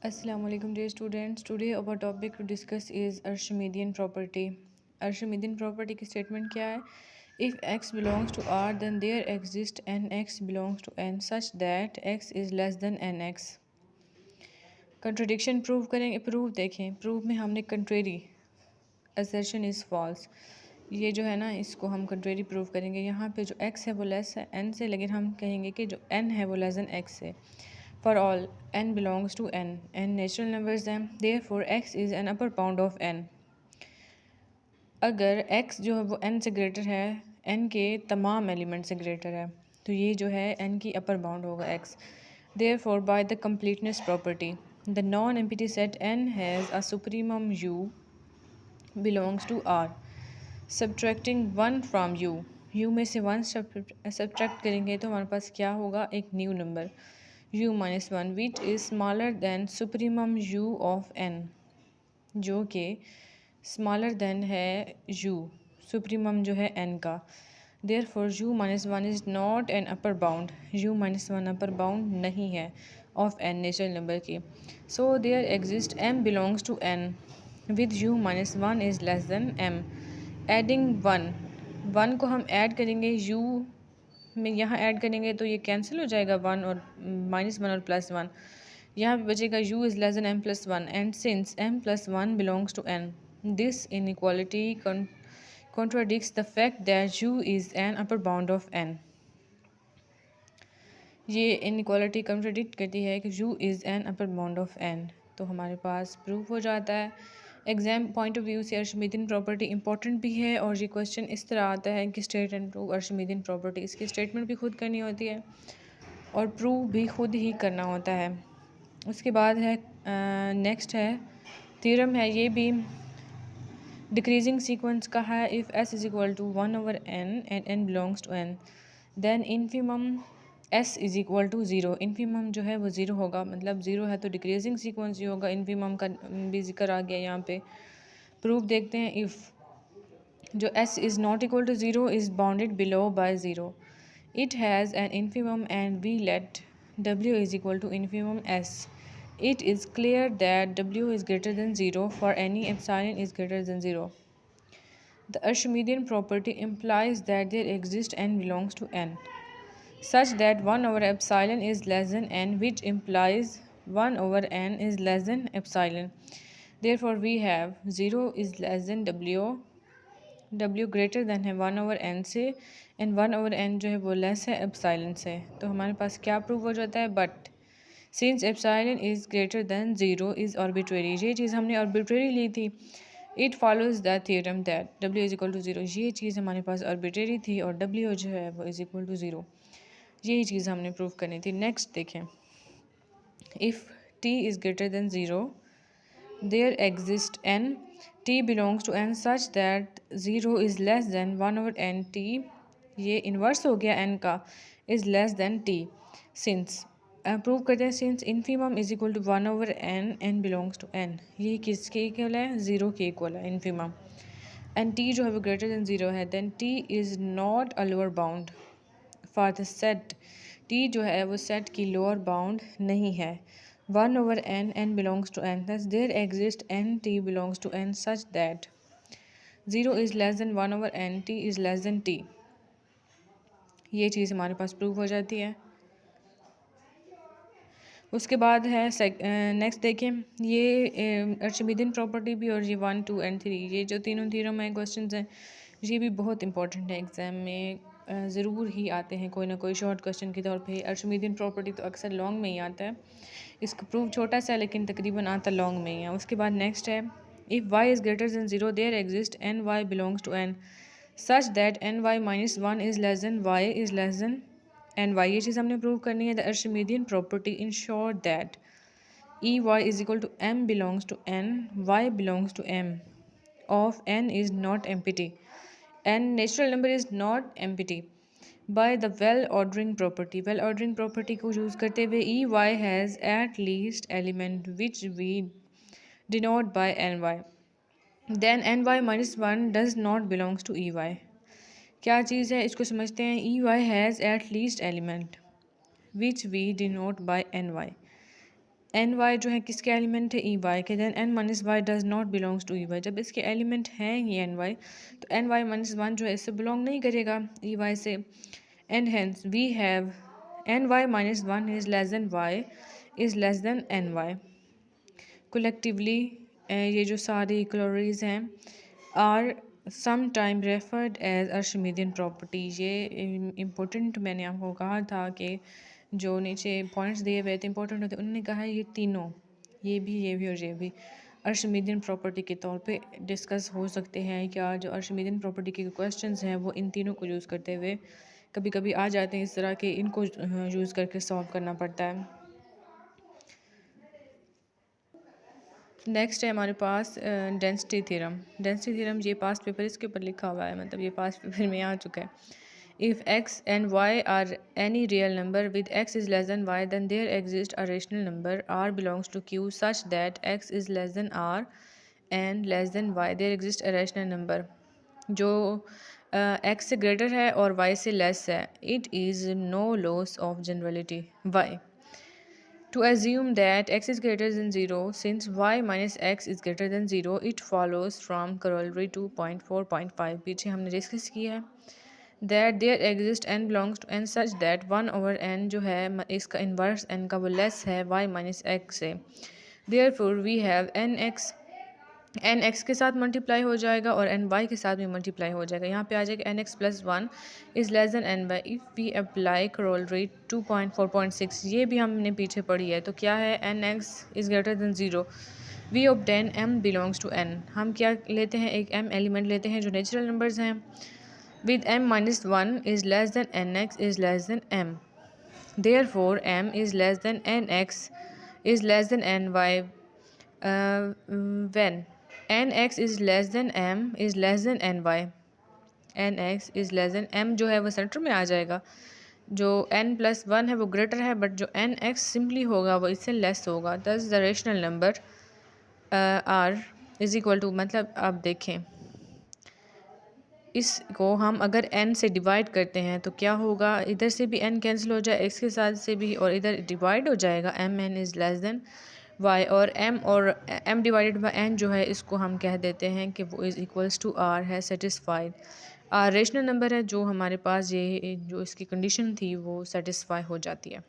Assalamu alaikum dear students. Today our topic to discuss is Archimedean property. Archimedean property की statement क्या है? If x belongs to R then there exists n x belongs to n such that x is less than nx. Contradiction prove करेंगे. Proof देखें. Proof में हमने contrary assertion is false. ये जो है ना इसको हम contrary proof करेंगे. यहाँ पे जो x है वो less है n से, लेकिन हम कहेंगे कि जो n है वो less than x है. For all n belongs to n natural numbers हैं, therefore x is an upper bound of n. अगर x जो है वो n से ग्रेटर है, n के तमाम एलिमेंट से ग्रेटर है, तो ये जो है n की अपर बाउंड होगा x. Therefore by the completeness property the non-empty set n has a supremum u belongs to R. Subtracting 1 from u में से 1 सब्ट्रैक्ट करेंगे तो हमारे पास क्या होगा, एक new number u minus 1 which is smaller than supremum u of n, जो कि smaller than है u supremum जो है n का. Therefore u minus 1 is not an upper bound. u minus 1 upper bound नहीं है of n natural number की. So there exists m belongs to n with u minus 1 is less than m. Adding 1 को हम add करेंगे u में, यहाँ add करेंगे तो ये कैंसिल हो जाएगा 1 और -1 और +1. यहाँ पे बचेगा u is less than m plus 1 and since m plus 1 belongs to n this inequality contradicts the fact that u is an upper bound of n. ये इनइक्वालिटी कंट्राडिक्ट करती है कि u is an upper bound of n. तो हमारे पास proof हो जाता है. Exam point of view से अर्शिमीदियन प्रॉपर्टी इंपॉर्टेंट भी है, और ये क्वेश्चन इस तरह आता है कि स्टेट एंड प्रूव अर्शिमीदियन प्रॉपर्टी. इसकी स्टेटमेंट भी खुद करनी होती है और प्रूव भी खुद ही करना होता है. उसके बाद है नेक्स्ट है थ्योरम है, ये भी डिक्रीजिंग सीक्वेंस का है. If s is equal to 1/n and n belongs to n then infimum s is equal to 0. Infimum जो है वो 0 होगा, मतलब 0 है तो डिक्रीजिंग सीक्वेंस ही होगा. इन्फीमम का भी जिक्र आ गया यहाँ पे. प्रूफ देखते हैं. इफ़ जो s is not equal to 0 is bounded below by 0. It has an infimum and we let w is equal to infimum s. It is clear that w is greater than 0 for any epsilon is greater than 0. The Archimedean property implies that there exists n belongs to n such that 1/epsilon is less than n, which implies 1/n is less than epsilon. Therefore we have 0 is less than w greater than है 1/n से, and 1/n जो है वो less है epsilon से. तो हमारे पास क्या प्रूव हो जाता है, but since epsilon is greater than 0 is arbitrary. ये चीज़ हमने आर्बिट्रेरी ली थी. It follows the theorem that w is equal to 0. ये चीज़ हमारे पास आर्बिट्रेरी थी और w जो है वो इज़ इक्वल टू 0. यही चीज़ हमने प्रूव करनी थी. नेक्स्ट देखें. If t is greater than 0 there exist n. t belongs to n such that 0 is less than 1/n. t ये इन्वर्स हो गया n का, is less than t. Since prove करते हैं. Since infimum is equal to 1/n n belongs to n. ये किसके equal है, 0 के इक्वल है इन्फीमम. एंड t जो है वो ग्रेटर दैन 0 है, then t is not a lower bound for the set. t जो है वो सेट की लोअर बाउंड नहीं है. 1/n n belongs to n, thus there exists n t belongs to n such that 0 is less than 1/n, t is less than t. ये चीज़ हमारे पास prove हो जाती है. उसके बाद है नेक्स्ट देखें. ये अर्शिमीदियन प्रॉपर्टी भी और ये 1, 2 एंड 3 ये जो तीनों थ्योरम हैं क्वेश्चंस हैं, ये भी बहुत इंपॉर्टेंट है. एग्ज़ाम में ज़रूर ही आते हैं कोई ना कोई शॉर्ट क्वेश्चन के तौर पे. अर्शिमीदियन प्रॉपर्टी तो अक्सर लॉन्ग में ही आता है. इसका प्रूफ छोटा सा है लेकिन तकरीबन आता लॉन्ग में ही है. उसके बाद नेक्स्ट है. If y is greater than 0 there exist n y belongs to n such that n Y minus 1 is less than y is less than n y. ये चीज़ हमने प्रूव करनी है. The Archimedean property ensure that e y is equal to m belongs to n, y belongs to m of n is not empty. n natural number is not empty. By the well ordering property, well ordering property को use करते हुए e y has at least element which we denote by ny. Then ny minus 1 does not belongs to e y. क्या चीज़ है इसको समझते हैं. e y has at least element which we denote by ny. N Y जो है किसके element है, E Y के। Then N minus Y does not belongs to E Y, जब इसके एलिमेंट हैं ये एन वाई तो एन वाई माइनस वन जो है इससे बिलोंग नहीं करेगा ई वाई से। And hence we have N Y minus one is less than Y is less than N Y. Collectively ये जो सारी क्लोरीज हैं आर some time referred as Archimedean property. ये इम्पोर्टेंट, मैंने आपको कहा था कि जो नीचे पॉइंट्स दिए हुए थे इंपॉर्टेंट होते, उन्होंने कहा है ये तीनों, ये भी और ये भी अर्शिमीदियन प्रॉपर्टी के तौर पे डिस्कस हो सकते हैं। क्या जो अर्शिमीदियन प्रॉपर्टी के क्वेश्चंस हैं वो इन तीनों को यूज़ करते हुए कभी कभी आ जाते हैं इस तरह के, इनको यूज़ करके सॉल्व करना पड़ता है। नेक्स्ट है हमारे पास डेंसिटी थ्योरम। डेंसिटी थ्योरम ये पास्ट पेपर इसके ऊपर लिखा हुआ है, मतलब ये पास्ट पेपर में आ चुका है। If x and y are any real number with x is less than y, then there exists a rational number r belongs to q such that x is less than r and less than y. There exists a rational number जो x से greater है और y से less है. It is no loss of generality. Why? To assume that x is greater than 0, since y minus x is greater than 0, it follows from corollary 2.4.5 पीछे हमने discuss किया है that there exists n belongs to n such that 1 over n जो है इसका inverse n का वो less है y minus x से। Therefore we have nx N X के साथ मल्टीप्लाई हो जाएगा और एन वाई के साथ भी मल्टीप्लाई हो जाएगा। यहाँ पे आ जाएगा N X plus one is less than N Y if we apply corollary 2.4.6, ये भी हमने पीछे पढ़ी है। तो क्या है, N X is greater than zero, we obtain M belongs to N. हम क्या लेते हैं, एक एम एलिमेंट लेते हैं जो नेचुरल नंबर्स हैं। With M minus one is less than N X is less than M, therefore M is less than N X is less than N Y when nx is less than m is less than ny। nx is less than m जो है वो centre में आ जाएगा, जो n plus one है वो greater है, but जो nx सिंपली होगा वो इससे लेस होगा। Thus the rational number r is equal to, मतलब आप देखें इसको हम अगर n से डिवाइड करते हैं तो क्या होगा, इधर से भी n कैंसिल हो जाए x के साथ से भी, और इधर डिवाइड हो जाएगा m n is less then y, और m डिवाइडेड बाई n जो है इसको हम कह देते हैं कि वो इज़ इक्वल्स टू r है, सेटिस्फाइड। r रेशनल नंबर है जो हमारे पास ये जो इसकी कंडीशन थी वो सेटिस्फाई हो जाती है।